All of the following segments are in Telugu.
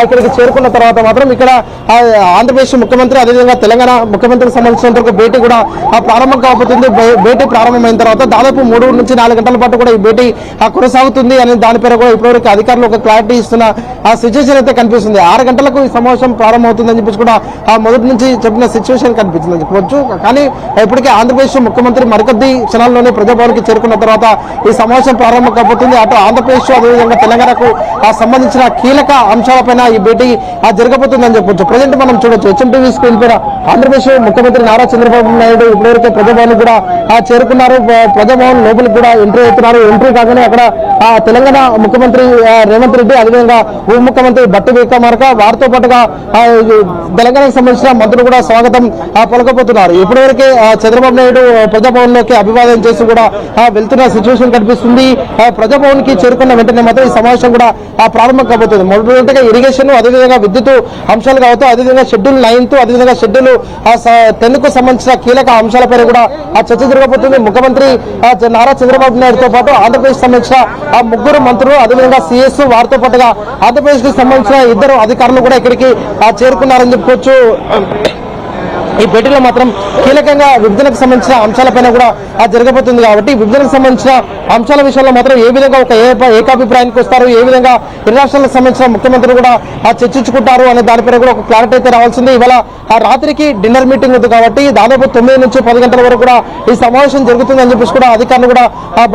ఇక్కడికి చేరుకున్న తర్వాత మాత్రం ఇక్కడ ఆంధ్రప్రదేశ్ ముఖ్యమంత్రి అదేవిధంగా తెలంగాణ ముఖ్యమంత్రికి సంబంధించినంత భేటీ కూడా ప్రారంభం కాబోతుంది. భేటీ ప్రారంభమైన తర్వాత దాదాపు 3 నుంచి 4 గంటల పాటు కూడా ఈ భేటీ కొనసాగుతుంది అని దానిపైన కూడా ఇప్పటివరకు అధికారులు ఒక క్లారిటీ ఇస్తున్న సిచ్యువేషన్ అయితే కనిపిస్తుంది. 6 గంటలకు ఈ సమావేశం ప్రారంభమవుతుందని చెప్పేసి కూడా మొదటి నుంచి చెప్పిన సిచ్యువేషన్ కనిపిస్తుందని చెప్పవచ్చు. కానీ ఇప్పటికే ఆంధ్రప్రదేశ్ ముఖ్యమంత్రి మరికొద్ది క్షణాల్లోనే ప్రజాభవన్కి చేరుకున్న తర్వాత ఈ సమావేశం ప్రారంభం కాబోతుంది. అటు ఆంధ్రప్రదేశ్ అదేవిధంగా తెలంగాణకు సంబంధించిన కీలక అంశాలపైన ఈ భేటీ జరగబోతుందని చెప్పొచ్చు. ప్రజెంట్ మనం చూడొచ్చు హెచ్ఎంటీవీ స్క్రీన్ పైన ఆంధ్రప్రదేశ్ ముఖ్యమంత్రి నారా చంద్రబాబు నాయుడు ఇప్పటివరకే ప్రజాభవన్ కూడా చేరుకున్నారు. ప్రజాభవన్ లోపలికి కూడా ఎంట్రీ అవుతున్నారు. ఎంట్రీ కాగానే అక్కడ తెలంగాణ ముఖ్యమంత్రి రేవంత్ రెడ్డి అదేవిధంగా ఉప ముఖ్యమంత్రి బట్టి విక్రమార్క వారితో పాటుగా తెలంగాణకు సంబంధించిన మంత్రులు కూడా స్వాగతం పలకపోతున్నారు. ఇప్పటివరకే చంద్రబాబు నాయుడు ప్రజాభవన్ లోకి అభివాదం చేసి కూడా వెళ్తున్న సిచ్యువేషన్ కనిపిస్తుంది. ప్రజాభవన్ కి చేరుకున్న వెంటనే మాత్రం ఈ సమావేశం కూడా ప్రారంభం కాబోతుంది. మొదటిగా ఇరిగేషన్ అదేవిధంగా విద్యుత్ అంశాలు కావచ్చు, అదేవిధంగా షెడ్యూల్ 9 అదేవిధంగా షెడ్యూల్ 10 కు సంబంధించిన కీలక అంశాలపై కూడా చర్చ జరగబోతుంది. ముఖ్యమంత్రి నారా చంద్రబాబు నాయుడుతో పాటు ఆంధ్రప్రదేశ్ సంబంధించిన 3 మంత్రులు అదేవిధంగా సిఎస్ వారితో పాటుగా ఆంధ్రప్రదేశ్ కి సంబంధించిన 2 అధికారులు కూడా ఇక్కడికి చేరుకున్నారని చెప్పుకోవచ్చు. ఈ భేటీలో మాత్రం కీలకంగా విభజనకు సంబంధించిన అంశాలపైన కూడా జరగబోతుంది. కాబట్టి విభజనకు సంబంధించిన అంశాల విషయంలో మాత్రం ఏ విధంగా ఒక ఏకాభిప్రాయానికి వస్తారు, ఏ విధంగా ఇరు రాష్ట్రాలకు సంబంధించిన ముఖ్యమంత్రులు కూడా చర్చించుకుంటారు అనే దానిపైన కూడా ఒక క్లారిటీ అయితే రావాల్సింది. ఇవాళ రాత్రికి డిన్నర్ మీటింగ్ ఉంది కాబట్టి దాదాపు 9 నుంచి 10 గంటల వరకు కూడా ఈ సమావేశం జరుగుతుందని చెప్పేసి కూడా అధికారులు కూడా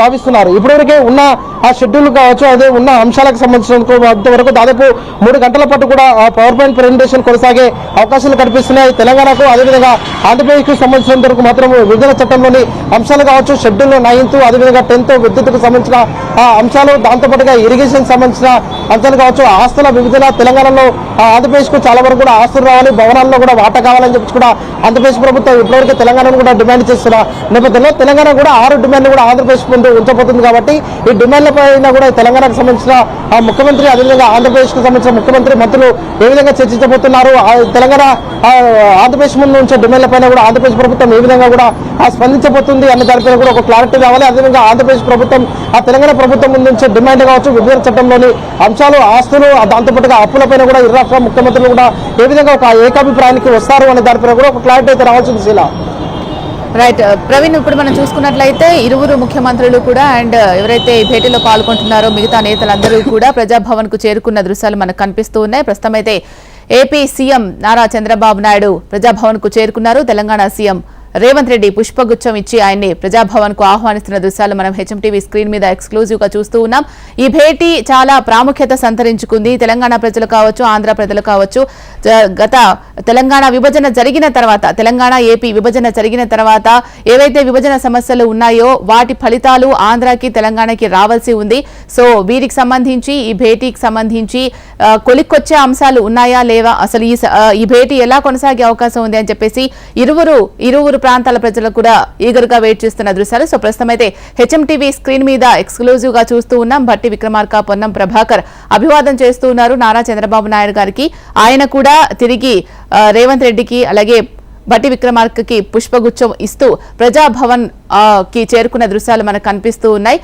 భావిస్తున్నారు. ఇప్పటివరకే ఉన్న షెడ్యూల్ కావచ్చు, అదే ఉన్న అంశాలకు సంబంధించినంత వరకు దాదాపు 3 గంటల పాటు కూడా పవర్ పాయింట్ ప్రెజెంటేషన్ కొనసాగే అవకాశాలు కనిపిస్తున్నాయి. తెలంగాణకు అదేవిధంగా ఆంధ్రప్రదేశ్కు సంబంధించినంత వరకు మాత్రం విభజన చట్టంలోని అంశాలు కావచ్చు, షెడ్యూల్ 9 అదేవిధంగా 10 విద్యుత్కు సంబంధించిన అంశాలు, దాంతోపాటుగా ఇరిగేషన్ సంబంధించిన అంశాలు కావచ్చు, ఆస్తుల విభజన తెలంగాణలో ఆంధ్రప్రదేశ్ కు చాలా వరకు కూడా ఆస్తులు రావాలి, భవనాల్లో కూడా వాటా కావాలని చెప్పి కూడా ఆంధ్రప్రదేశ్ ప్రభుత్వం ఇప్పటివరకు తెలంగాణను కూడా డిమాండ్ చేస్తున్న నేపథ్యంలో తెలంగాణ కూడా 6 డిమాండ్లు కూడా ఆంధ్రప్రదేశ్ ముందు ఉంచబోతుంది. కాబట్టి ఈ డిమాండ్ల పైన కూడా తెలంగాణకు సంబంధించిన ముఖ్యమంత్రి అదేవిధంగా ఆంధ్రప్రదేశ్ కు సంబంధించిన ముఖ్యమంత్రి మంత్రులు ఏ విధంగా చర్చించబోతున్నారు, తెలంగాణ ఆంధ్రప్రదేశ్ ముందు ఉంచే డిమాండ్ల పైన కూడా ఆంధ్రప్రదేశ్ ప్రభుత్వం ఏ విధంగా కూడా స్పందించబోతుంది అన్న దానిపైన కూడా ఒక క్లారిటీ రావాలి. అదేవిధంగా ఆంధ్రప్రదేశ్ ప్రభుత్వం తెలంగాణ ప్రభుత్వం ముందు ఉంచే డిమాండ్ కావచ్చు, విభజన చట్టంలోని అంశాలు, ఆస్తులు, దాంతోపాటుగా అప్పులపైన కూడా ఇరు రాష్ట్ర ముఖ్యమంత్రులు కూడా ఏ విధంగా ఒక ఏకాభిప్రాయానికి వస్తారు అనే దానిపైన కూడా ఒక క్లారిటీ అయితే రావాల్సింది. శీలా రైట్ ప్రవీణ్, ఇప్పుడు మనం చూసుకున్నట్లయితే ఇరువురు ముఖ్యమంత్రులు కూడా అండ్ ఎవరైతే ఈ భేటీలో పాల్గొంటున్నారో మిగతా నేతలందరూ కూడా ప్రజాభవన్ కు చేరుకున్న దృశ్యాలు మనకు కనిపిస్తూ ఉన్నాయి. ప్రస్తుతం అయితే ఏపీ సీఎం నారా చంద్రబాబు నాయుడు ప్రజాభవన్ కు చేరుకున్నారు. తెలంగాణ సీఎం రేవంత్ రెడ్డి పుష్పగుచ్చం ఇచ్చి ఆయన్ని ప్రజాభవన్ కు ఆహ్వానిస్తున్న దృశ్యాలు మనం హెచ్ఎంటీవీ స్క్రీన్ మీద ఎక్స్క్లూజివ్ గా చూస్తూ ఉన్నాం. ఈ భేటీ చాలా ప్రాముఖ్యత సంతరించుకుంది. తెలంగాణ ప్రజలు కావచ్చు, ఆంధ్ర ప్రజలు కావచ్చు, గత తెలంగాణ విభజన జరిగిన తర్వాత, తెలంగాణ ఏపీ విభజన జరిగిన తర్వాత ఏవైతే విభజన సమస్యలు ఉన్నాయో వాటి ఫలితాలు ఆంధ్రాకి తెలంగాణకి రావాల్సి ఉంది. సో వీరికి సంబంధించి ఈ భేటీకి సంబంధించి కొలిక్కొచ్చే అంశాలు ఉన్నాయా లేవా, అసలు ఈ భేటీ ఎలా కొనసాగే అవకాశం ఉంది అని చెప్పేసి ఇరువురు ప్రాంతాల ప్రజలు కూడా ఈగర్గా వెయిట్ చేస్తున్న దృశ్యాలు. సో ప్రస్తుతం అయితే హెచ్ఎంటీవీ స్క్రీన్ మీద ఎక్స్క్లూజివ్ గా చూస్తూ ఉన్నాం. భట్టి విక్రమార్క, పొన్నం ప్రభాకర్ అభివాదం చేస్తూ ఉన్నారు నారా చంద్రబాబు నాయుడు గారికి. ఆయన కూడా తిరిగి రేవంత్ రెడ్డికి అలాగే భట్టి విక్రమార్కకి పుష్పగుచ్చం ఇస్తూ ప్రజాభవన్ కి చేరుకున్న దృశ్యాలు మనకు కనిపిస్తూ ఉన్నాయి.